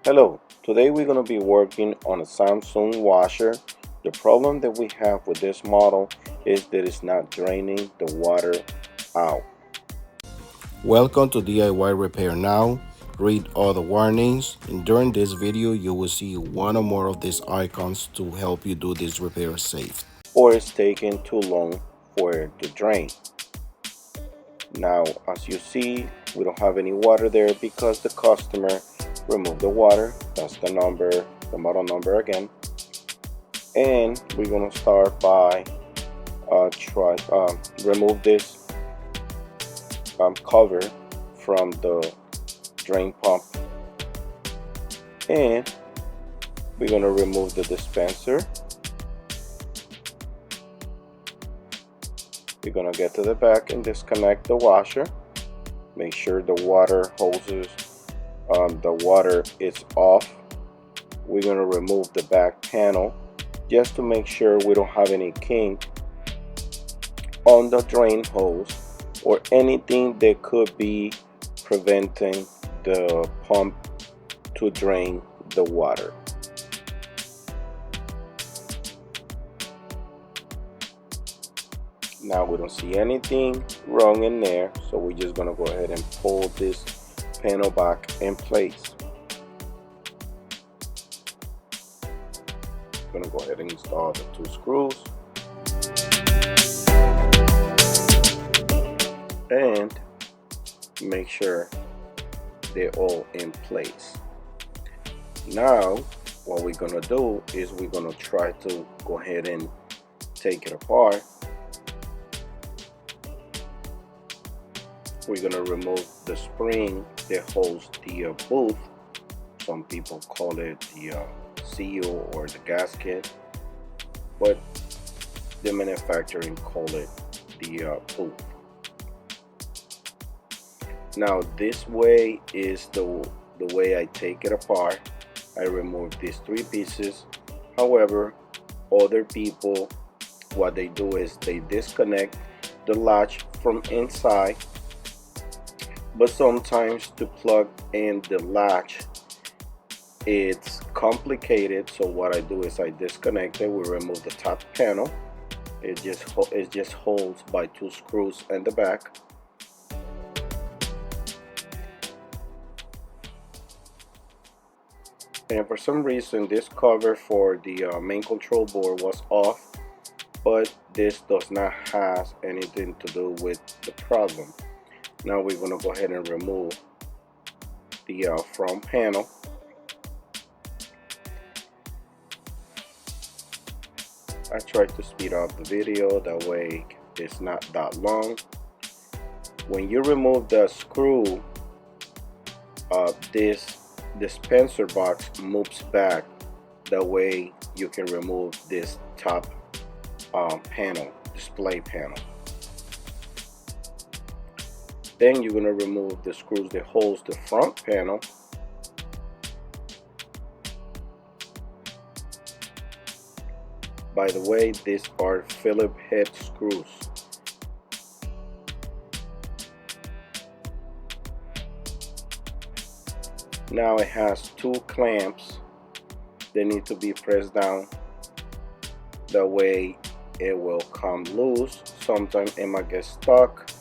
Hello, today we're going to be working on a Samsung washer. The problem that we have with this model is that it's not draining the water out. Welcome to DIY Repair Now. Read all the warnings, and during this video you will see one or more of these icons to help you do this repair safe. Or it's taking too long for it to drain. Now, as you see, we don't have any water there because the customer removed the water. That's the number, the model number again. And we're gonna start by remove this cover from the drain pump, and we're gonna remove the dispenser. We're gonna get to the back and disconnect the washer. Make sure the water hoses, the water is off. We're gonna remove the back panel just to make sure we don't have any kink on the drain hose or anything that could be preventing the pump to drain the water. Now we don't see anything wrong in there, so we're just gonna go ahead and pull this panel back in place. I'm gonna go ahead and install the 2 screws and make sure they're all in place. Now what we're gonna do is we're gonna try to go ahead and take it apart. We're gonna remove the spring that holds the booth. Some people call it the seal or the gasket, but the manufacturing call it the booth. Now this way is the way I take it apart. I remove these 3 pieces. However, other people, what they do is they disconnect the latch from inside, but sometimes to plug in the latch it's complicated. So what I do is I disconnect it. We remove the top panel. It just holds by 2 screws in the back. And for some reason this cover for the main control board was off, but this does not have anything to do with the problem. Now we're going to go ahead and remove the front panel. I tried to speed up the video, that way it's not that long. When you remove the screw, this dispenser box moves back. That way you can remove this top panel, display panel. Then you're going to remove the screws that holds the front panel. By the way, these are Phillips head screws. Now it has 2 clamps. They need to be pressed down. That way it will come loose. Sometimes it might get stuck.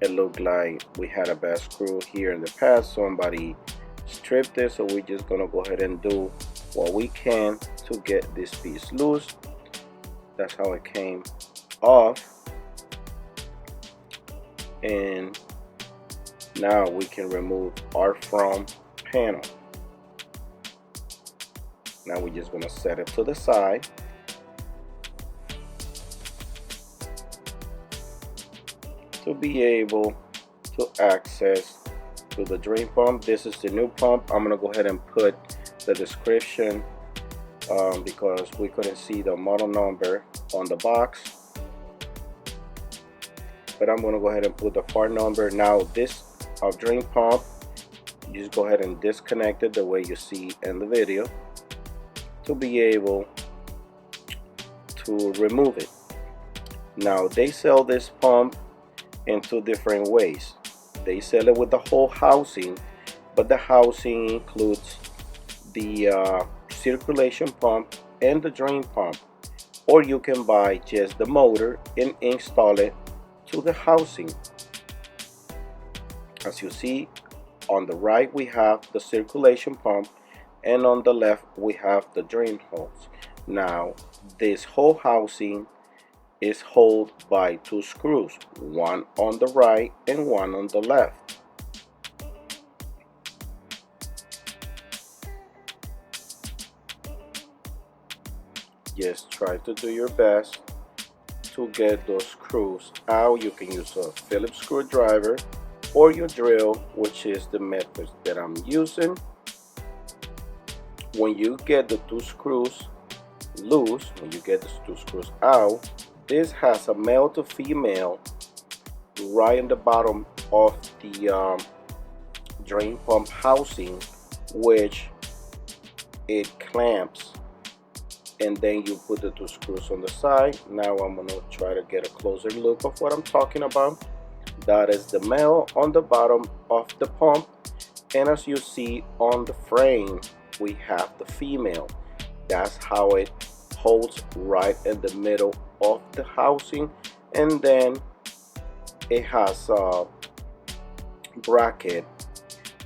It looked like we had a bad screw here in the past. Somebody stripped it, so we're just gonna go ahead and do what we can to get this piece loose. That's how it came off. And now we can remove our front panel. Now we're just gonna set it to the side. To be able to access to the drain pump. This is the new pump. I'm gonna go ahead and put the description because we couldn't see the model number on the box, but I'm gonna go ahead and put the part number. Now this drain pump, you just go ahead and disconnect it the way you see in the video to be able to remove it. Now they sell this pump in 2 different ways. They sell it with the whole housing, but the housing includes the circulation pump and the drain pump, or you can buy just the motor and install it to the housing. As you see, on the right we have the circulation pump, and on the left we have the drain hose. Now this whole housing is held by two screws, one on the right and one on the left. Just try to do your best to get those screws out. You can use a Phillips screwdriver or your drill, which is the method that I'm using. When you get the two screws loose, when you get the two screws out, this has a male to female right in the bottom of the drain pump housing, which it clamps, and then you put the two screws on the side. Now I'm going to try to get a closer look of what I'm talking about. That is the male on the bottom of the pump, and as you see on the frame we have the female. That's how it holds right in the middle of the housing, and then it has a bracket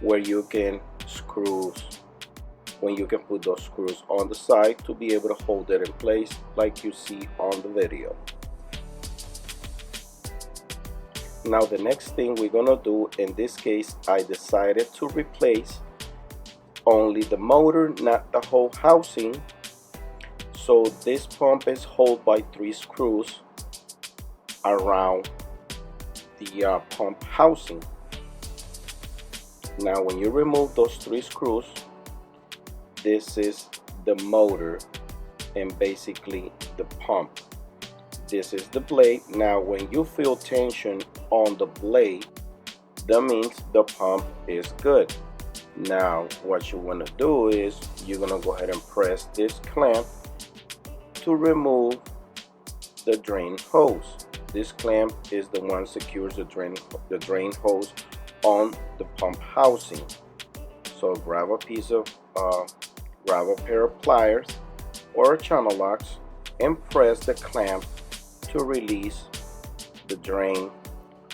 where you can put those screws on the side to be able to hold it in place like you see on the video. Now the next thing we're gonna do, in this case I decided to replace only the motor, not the whole housing. So this pump is held by three screws around the pump housing. Now when you remove those three screws, this is the motor and basically the pump. This is the blade. Now when you feel tension on the blade, that means the pump is good. Now what you want to do is you're going to go ahead and press this clamp to remove the drain hose. This clamp is the one secures the drain hose on the pump housing. So grab a pair of pliers or channel locks and press the clamp to release the drain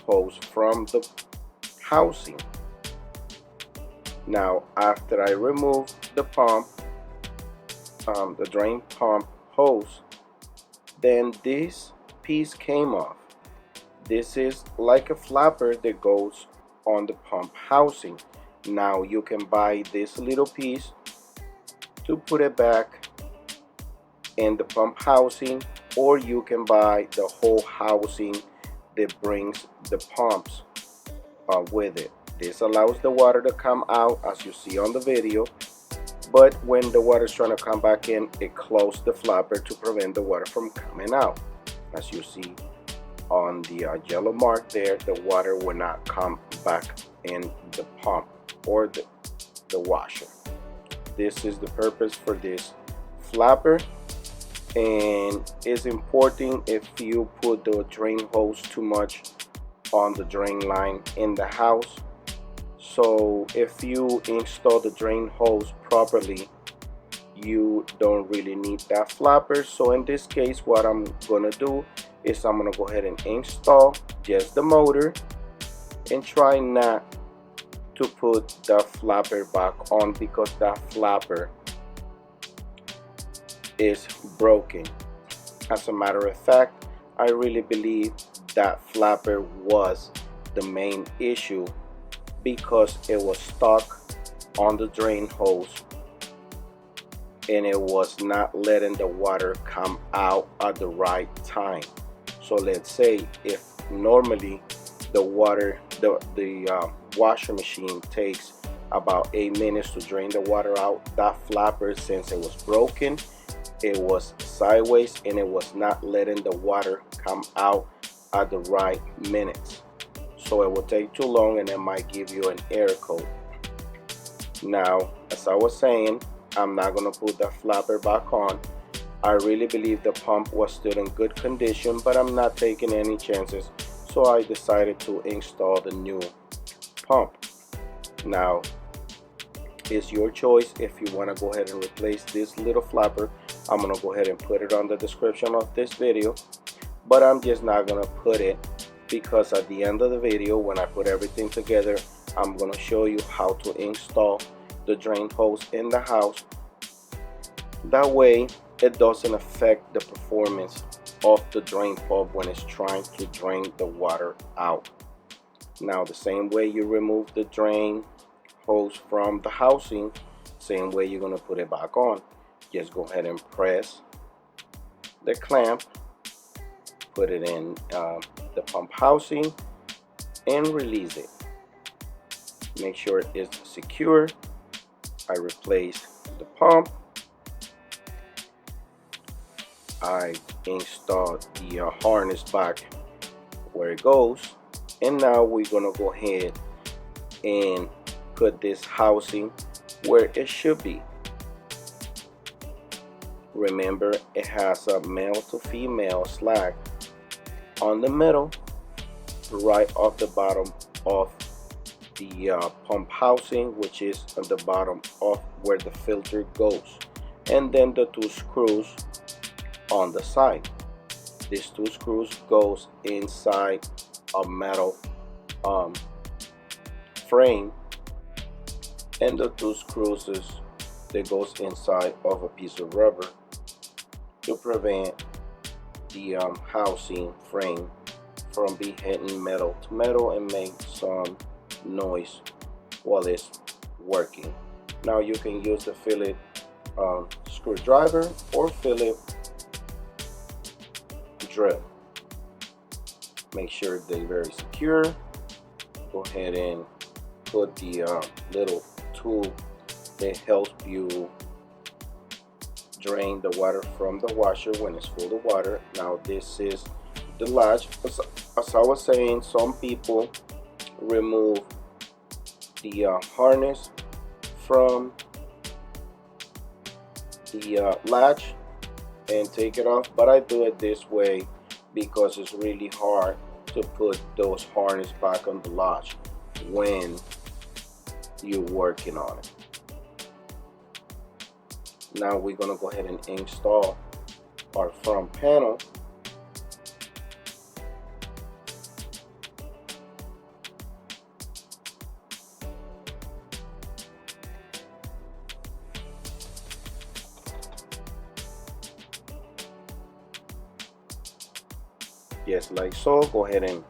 hose from the housing. Now after I remove the pump, the drain pump hose, then this piece came off. This is like a flapper that goes on the pump housing. Now you can buy this little piece to put it back in the pump housing, or you can buy the whole housing that brings the pumps with it. This allows the water to come out as you see on the video, but when the water is trying to come back in, it closes the flapper to prevent the water from coming out. As you see on the yellow mark there, the water will not come back in the pump or the washer. This is the purpose for this flapper, and it's important if you put the drain hose too much on the drain line in the house. So if you install the drain hose properly, you don't really need that flapper. So in this case, what I'm gonna do is I'm gonna go ahead and install just the motor and try not to put the flapper back on, because that flapper is broken. As a matter of fact, I really believe that flapper was the main issue, because it was stuck on the drain hose and it was not letting the water come out at the right time. So let's say if normally the washer machine takes about 8 minutes to drain the water out, that flapper, since it was broken, it was sideways and it was not letting the water come out at the right minutes. So it will take too long and it might give you an error code. Now, as I was saying, I'm not going to put that flapper back on. I really believe the pump was still in good condition, but I'm not taking any chances, so I decided to install the new pump. Now, It's your choice if you want to go ahead and replace this little flapper. I'm going to go ahead and put it on the description of this video, but I'm just not going to put it because at the end of the video, when I put everything together, I'm going to show you how to install the drain hose in the house. That way it doesn't affect the performance of the drain pump when it's trying to drain the water out. Now, the same way you remove the drain hose from the housing, same way you're going to put it back on. Just go ahead and press the clamp, put it in the pump housing, and release it. Make sure it's secure. I replaced the pump. I installed the harness back where it goes, and now we're going to go ahead and put this housing where it should be. Remember, it has a male to female slack on the middle, right off the bottom of the pump housing, which is on the bottom of where the filter goes, and then the two screws on the side. These two screws goes inside a metal frame, and the two screws that goes inside of a piece of rubber to prevent the housing frame from being hitting metal to metal and make some noise while it's working. Now you can use the Phillips screwdriver or Phillips drill. Make sure they're very secure. Go ahead and put the little tool that helps you drain the water from the washer when it's full of water. Now this is the latch. As I was saying, some people remove the harness from the latch and take it off, but I do it this way because it's really hard to put those harness back on the latch when you're working on it. Now we're going to go ahead and install our front panel. Just like so. Go ahead and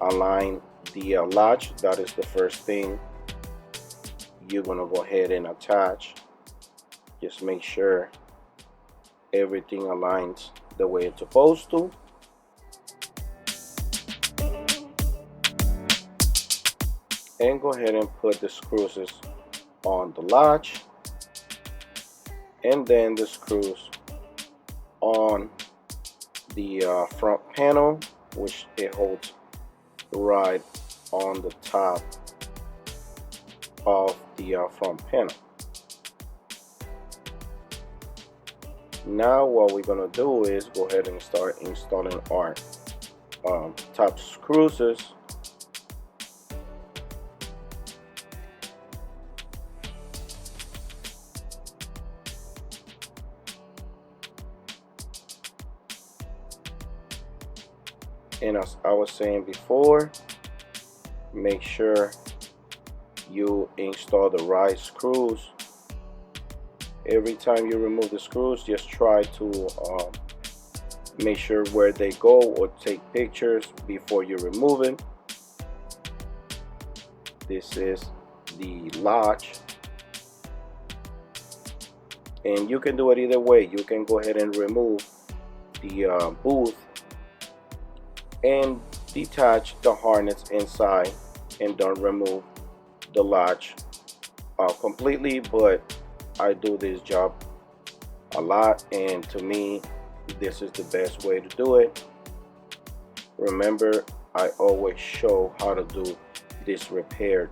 align the latch. That is the first thing you're going to go ahead and attach. Just make sure everything aligns the way it's supposed to. And go ahead and put the screws on the latch, and then the screws on the front panel, which it holds right on the top of the front panel. Now what we're gonna do is go ahead and start installing our top screws. And as I was saying before, make sure you install the right screws. Every time you remove the screws, just try to make sure where they go, or take pictures before you remove it. This is the latch, and you can do it either way. You can go ahead and remove the booth and detach the harness inside, and don't remove the latch completely, but I do this job a lot, and to me this is the best way to do it. Remember, I always show how to do this repairs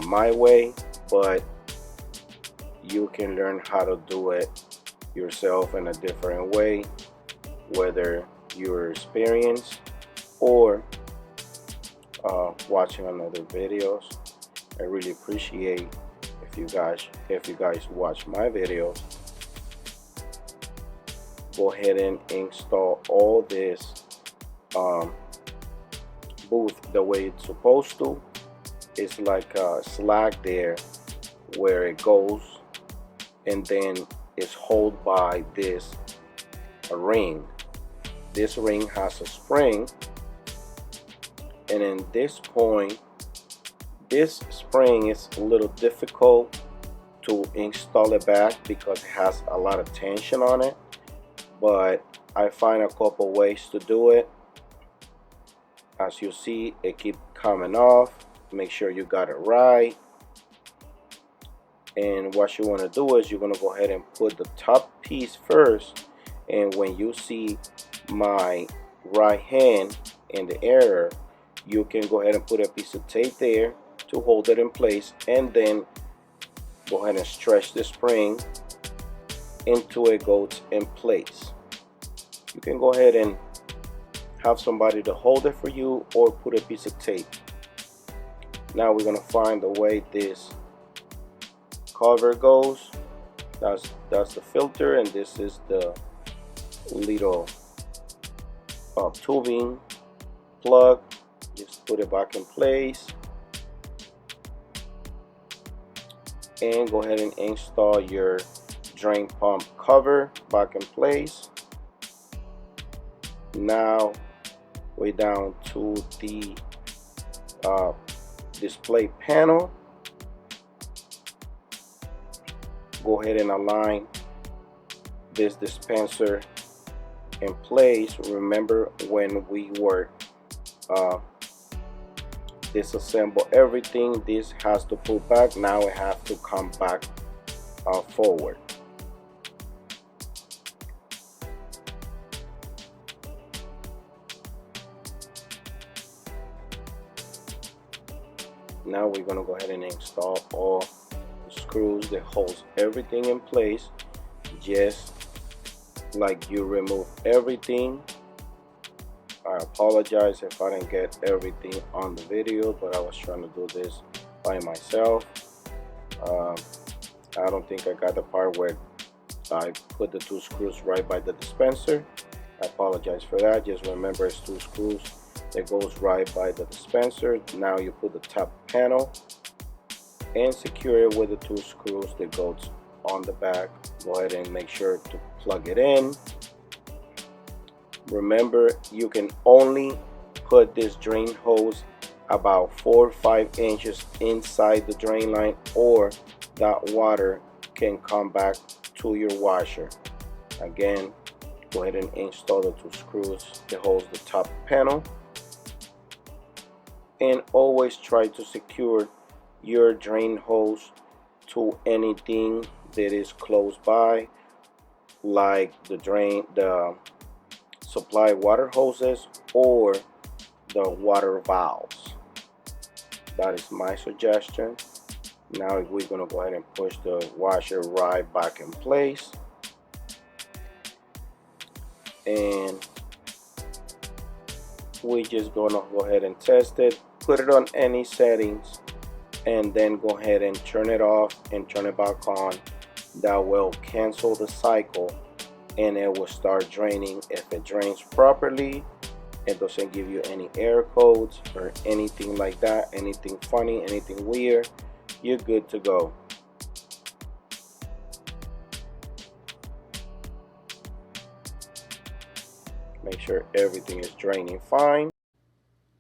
my way, but you can learn how to do it yourself in a different way, whether you're experienced or watching on other videos. I really appreciate if if you guys watch my videos, go ahead and install all this booth the way it's supposed to. It's like a slack there where it goes, and then it's held by this ring. This ring has a spring, and in this point, this spring is a little difficult to install it back because it has a lot of tension on it, but I find a couple ways to do it. As you see, it keeps coming off. Make sure you got it right. And what you want to do is you're going to go ahead and put the top piece first, and when you see my right hand in the error, you can go ahead and put a piece of tape there to hold it in place, and then go ahead and stretch the spring until it goes in place. You can go ahead and have somebody to hold it for you, or put a piece of tape. Now we're going to find the way this cover goes. That's the filter, and this is the little tubing plug. Just put it back in place and go ahead and install your drain pump cover back in place. Now we're down to the display panel. Go ahead and align this dispenser in place. Remember when we were disassemble everything, this has to pull back. Now it has to come back forward. Now we're going to go ahead and install all the screws that holds everything in place, just like you remove everything. I apologize if I didn't get everything on the video, but I was trying to do this by myself. I don't think I got the part where I put the two screws right by the dispenser. I apologize for that. Just remember, it's two screws that goes right by the dispenser. Now you put the top panel and secure it with the two screws that goes on the back. Go ahead and make sure to plug it in. Remember, you can only put this drain hose about 4 or 5 inches inside the drain line, or that water can come back to your washer. Again, go ahead and install the two screws that holds the top panel, and always try to secure your drain hose to anything that is close by, like the supply water hoses or the water valves. That is my suggestion. Now we're going to go ahead and push the washer right back in place, and we're just going to go ahead and test it. Put it on any settings, and then go ahead and turn it off and turn it back on. That will cancel the cycle, and it will start draining. If it drains properly, it doesn't give you any error codes or anything like that, anything funny, anything weird, you're good to go. Make sure everything is draining fine.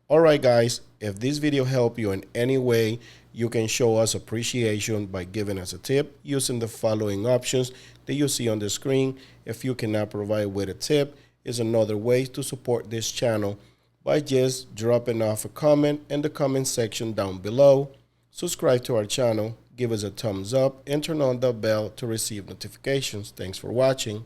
Alright guys, if this video helped you in any way, you can show us appreciation by giving us a tip using the following options that you see on the screen. If you cannot provide with a tip, is another way to support this channel by just dropping off a comment in the comment section down below. Subscribe to our channel, give us a thumbs up, and turn on the bell to receive notifications. Thanks for watching.